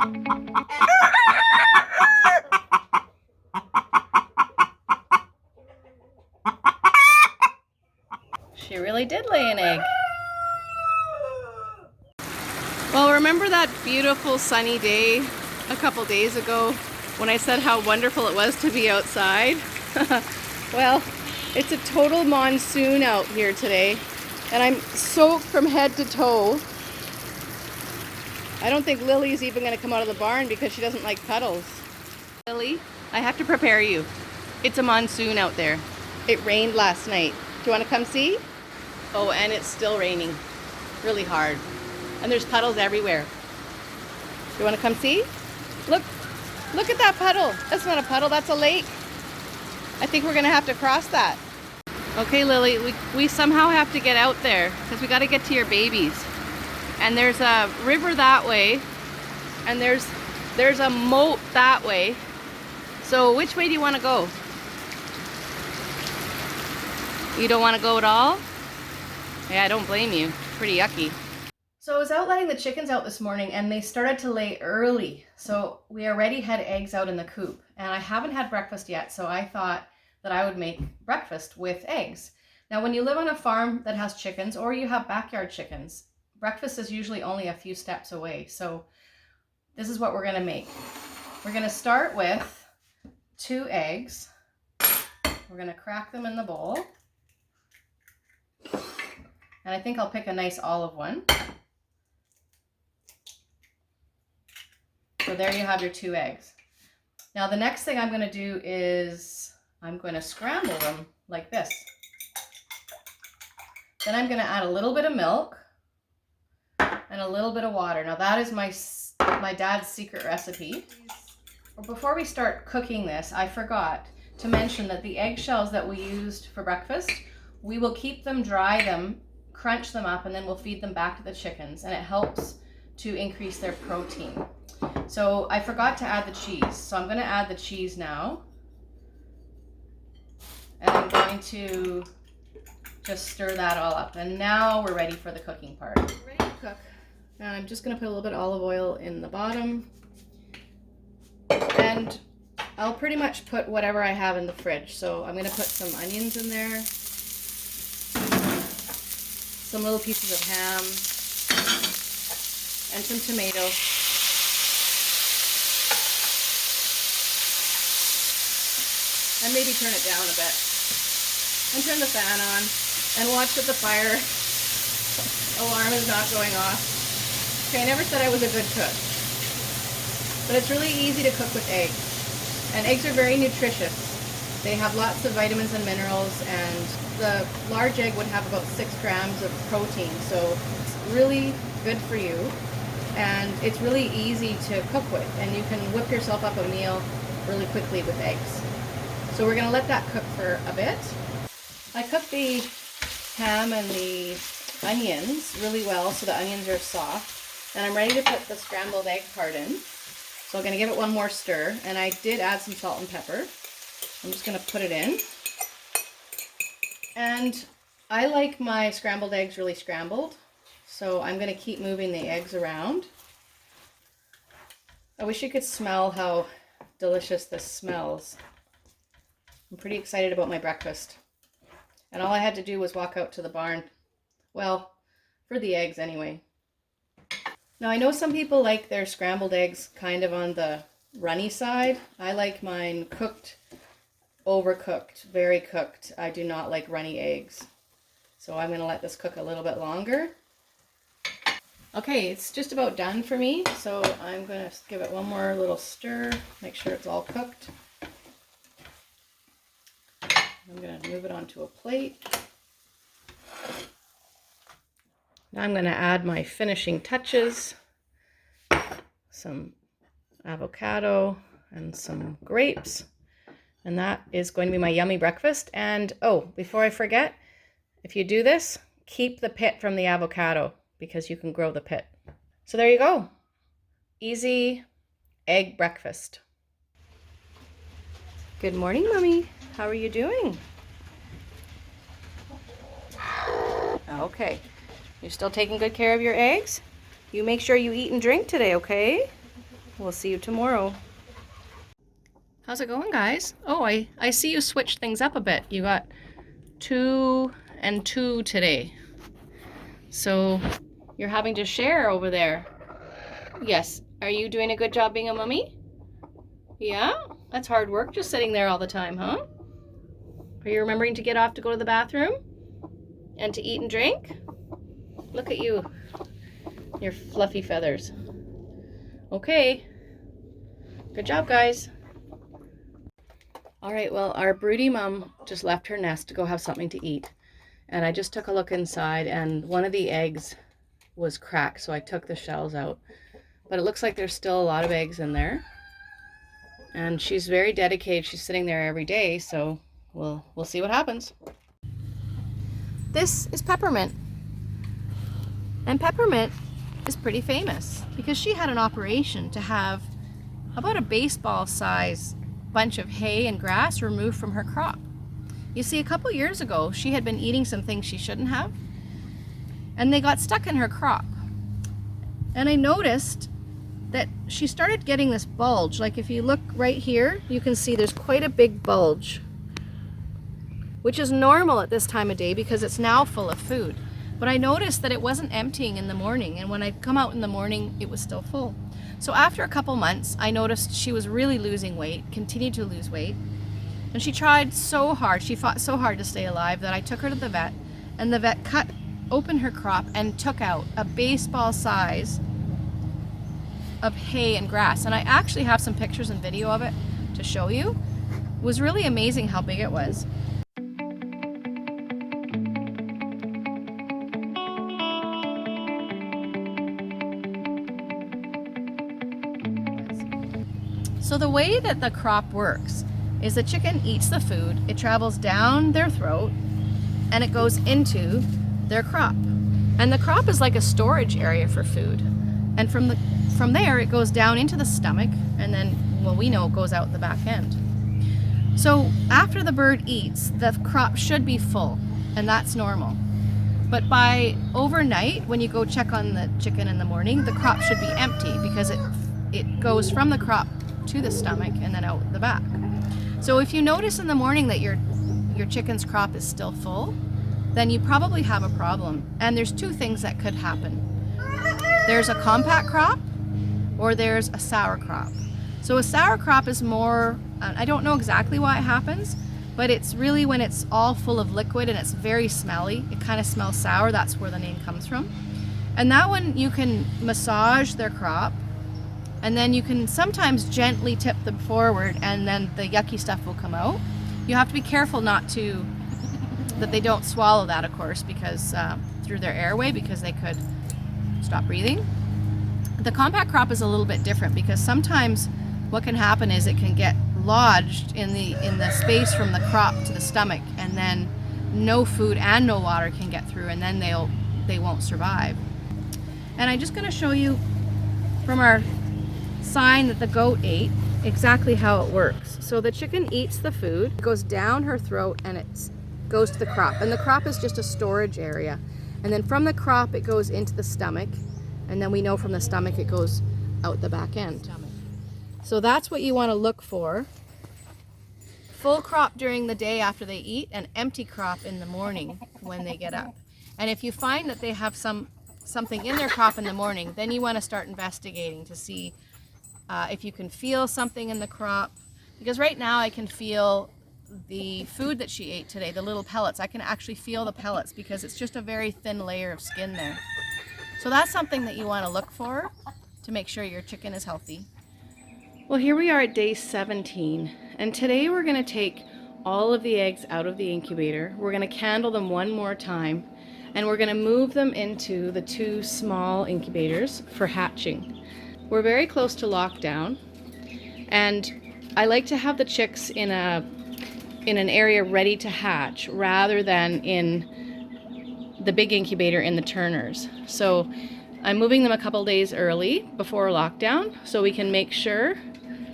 She really did lay an egg. Well, remember that beautiful sunny day a couple days ago when I said how wonderful it was to be outside? Well, it's a total monsoon out here today, and I'm soaked from head to toe. I don't think Lily's even going to come out of the barn because she doesn't like puddles. Lily, I have to prepare you. It's a monsoon out there. It rained last night. Do you want to come see? Oh, and it's still raining really hard. And there's puddles everywhere. Do you want to come see? Look at that puddle. That's not a puddle, that's a lake. I think we're going to have to cross that. Okay, Lily, we somehow have to get out there because we got to get to your babies. And there's a river that way, and there's a moat that way. So which way do you want to go? You don't want to go at all? Yeah, I don't blame you. It's pretty yucky. So I was out letting the chickens out this morning and they started to lay early. So we already had eggs out in the coop and I haven't had breakfast yet. So I thought that I would make breakfast with eggs. Now, when you live on a farm that has chickens or you have backyard chickens, breakfast is usually only a few steps away. So this is what we're going to make. We're going to start with 2 eggs. We're going to crack them in the bowl. And I think I'll pick a nice olive one. So there you have your 2 eggs. Now the next thing I'm going to do is I'm going to scramble them like this. Then I'm going to add a little bit of milk and a little bit of water. Now that is my dad's secret recipe. Before we start cooking this, I forgot to mention that the eggshells that we used for breakfast, we will keep them, dry them, crunch them up, and then we'll feed them back to the chickens, and it helps to increase their protein. So I forgot to add the cheese, so I'm going to add the cheese now, and I'm going to just stir that all up, and now we're ready for the cooking part. We're ready to cook, and I'm just going to put a little bit of olive oil in the bottom, and I'll pretty much put whatever I have in the fridge. So I'm going to put some onions in there, some little pieces of ham, and some tomatoes. And maybe turn it down a bit. And turn the fan on. And watch that the fire alarm is not going off. Okay, I never said I was a good cook. But it's really easy to cook with eggs. And eggs are very nutritious. They have lots of vitamins and minerals, and the large egg would have about 6 grams of protein. So it's really good for you. And it's really easy to cook with. And you can whip yourself up a meal really quickly with eggs. So we're going to let that cook for a bit. I cooked the ham and the onions really well so the onions are soft. And I'm ready to put the scrambled egg part in. So I'm going to give it one more stir. And I did add some salt and pepper. I'm just going to put it in. And I like my scrambled eggs really scrambled. So I'm going to keep moving the eggs around. I wish you could smell how delicious this smells. I'm pretty excited about my breakfast. And all I had to do was walk out to the barn. Well, for the eggs anyway. Now I know some people like their scrambled eggs kind of on the runny side. I like mine cooked, overcooked, very cooked. I do not like runny eggs. So I'm going to let this cook a little bit longer. Okay, it's just about done for me. So I'm going to give it one more little stir. Make sure it's all cooked. I'm going to move it onto a plate. Now I'm going to add my finishing touches. Some avocado and some grapes. And that is going to be my yummy breakfast. And oh, before I forget, if you do this, keep the pit from the avocado because you can grow the pit. So there you go. Easy egg breakfast. Good morning, Mommy. How are you doing? Okay. You're still taking good care of your eggs? You make sure you eat and drink today, okay? we'll see you tomorrow. How's it going, guys? Oh, I see you switched things up a bit. You got 2 and 2 today. So you're having to share over there. Yes. Are you doing a good job being a mummy? Yeah? That's hard work just sitting there all the time, huh? Are you remembering to get off to go to the bathroom? And to eat and drink? Look at you. Your fluffy feathers. Okay. Good job, guys. All right, well, our broody mom just left her nest to go have something to eat. And I just took a look inside, and one of the eggs was cracked, so I took the shells out. But it looks like there's still a lot of eggs in there. And she's very dedicated. She's sitting there every day, so we'll see what happens. This is Peppermint. And Peppermint is pretty famous because she had an operation to have about a baseball size bunch of hay and grass removed from her crop. You see, a couple years ago, she had been eating some things she shouldn't have, and they got stuck in her crop. And I noticed that she started getting this bulge. Like if you look right here, you can see there's quite a big bulge, which is normal at this time of day because it's now full of food. But I noticed that it wasn't emptying in the morning, and when I'd come out in the morning, it was still full. So after a couple months, I noticed she was really losing weight, continued to lose weight, and she tried so hard, she fought so hard to stay alive that I took her to the vet, and the vet cut open her crop and took out a baseball size of hay and grass. And I actually have some pictures and video of it to show you. It was really amazing how big it was. So the way that the crop works is the chicken eats the food, it travels down their throat, and it goes into their crop. And the crop is like a storage area for food. And from there, it goes down into the stomach, and then, well, we know it goes out the back end. So after the bird eats, the crop should be full, and that's normal. But by overnight, when you go check on the chicken in the morning, the crop should be empty because it goes from the crop to the stomach and then out the back. So if you notice in the morning that your chicken's crop is still full, then you probably have a problem. And there's 2 things that could happen. There's a compact crop or there's a sour crop. So a sour crop is more, I don't know exactly why it happens, but it's really when it's all full of liquid and it's very smelly. It kind of smells sour. That's where the name comes from. And that one you can massage their crop, and then you can sometimes gently tip them forward, and then the yucky stuff will come out. You have to be careful that they don't swallow that, of course, because through their airway, because they could stop breathing. The compact crop is a little bit different because sometimes what can happen is it can get lodged in the space from the crop to the stomach, and then no food and no water can get through, and then they won't survive. And I'm just going to show you from our sign that the goat ate exactly how it works. So the chicken eats the food, goes down her throat, and it goes to the crop. And the crop is just a storage area. And then from the crop, it goes into the stomach. And then we know from the stomach, it goes out the back end. So that's what you want to look for. Full crop during the day after they eat, and empty crop in the morning when they get up. And if you find that they have something in their crop in the morning, then you want to start investigating to see if you can feel something in the crop. Because right now I can feel the food that she ate today, the little pellets. I can actually feel the pellets because it's just a very thin layer of skin there. So that's something that you want to look for to make sure your chicken is healthy. Well, here we are at day 17, and today we're going to take all of the eggs out of the incubator. We're going to candle them one more time, and we're going to move them into the 2 small incubators for hatching. We're very close to lockdown, and I like to have the chicks in an area ready to hatch rather than in the big incubator in the turners. So I'm moving them a couple days early before lockdown so we can make sure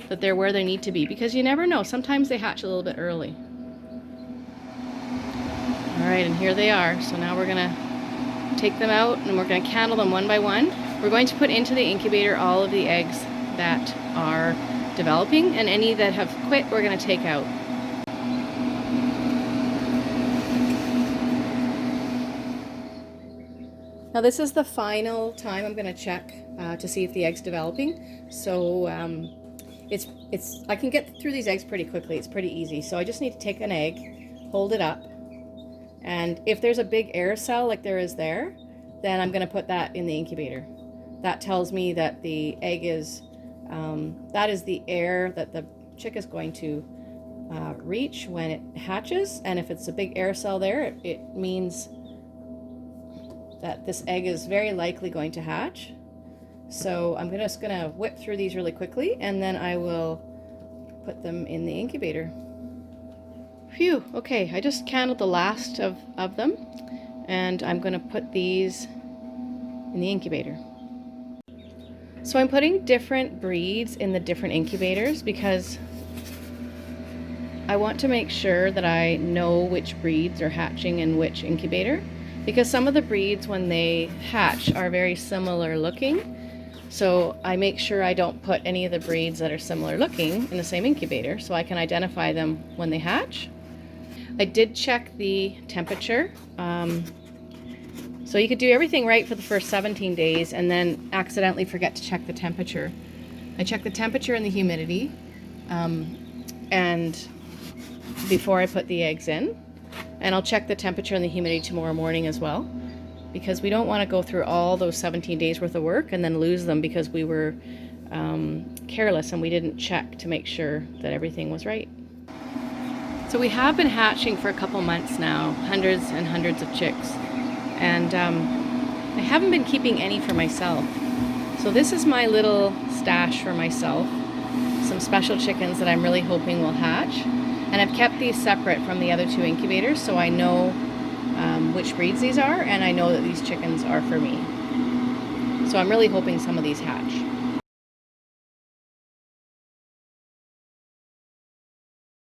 that they're where they need to be, because you never know, sometimes they hatch a little bit early. All right, and here they are. So now we're gonna take them out and we're gonna candle them one by one. We're going to put into the incubator all of the eggs that are developing, and any that have quit we're going to take out. Now this is the final time I'm going to check to see if the egg's developing. So I can get through these eggs pretty quickly. It's pretty easy. So I just need to take an egg, hold it up, and if there's a big air cell like there is there, then I'm going to put that in the incubator. That tells me that the egg is, that is the air that the chick is going to reach when it hatches. And if it's a big air cell there, it means that this egg is very likely going to hatch. So I'm just going to whip through these really quickly, and then I will put them in the incubator. Phew, okay, I just canned the last of them, and I'm going to put these in the incubator. So I'm putting different breeds in the different incubators because I want to make sure that I know which breeds are hatching in which incubator, because some of the breeds when they hatch are very similar looking. So I make sure I don't put any of the breeds that are similar looking in the same incubator so I can identify them when they hatch. I did check the temperature. So you could do everything right for the first 17 days and then accidentally forget to check the temperature. I check the temperature and the humidity and before I put the eggs in. And I'll check the temperature and the humidity tomorrow morning as well, because we don't want to go through all those 17 days worth of work and then lose them because we were careless and we didn't check to make sure that everything was right. So we have been hatching for a couple months now, hundreds and hundreds of chicks, and I haven't been keeping any for myself. So this is my little stash for myself, some special chickens that I'm really hoping will hatch. And I've kept these separate from the other two incubators so I know which breeds these are, and I know that these chickens are for me. So I'm really hoping some of these hatch.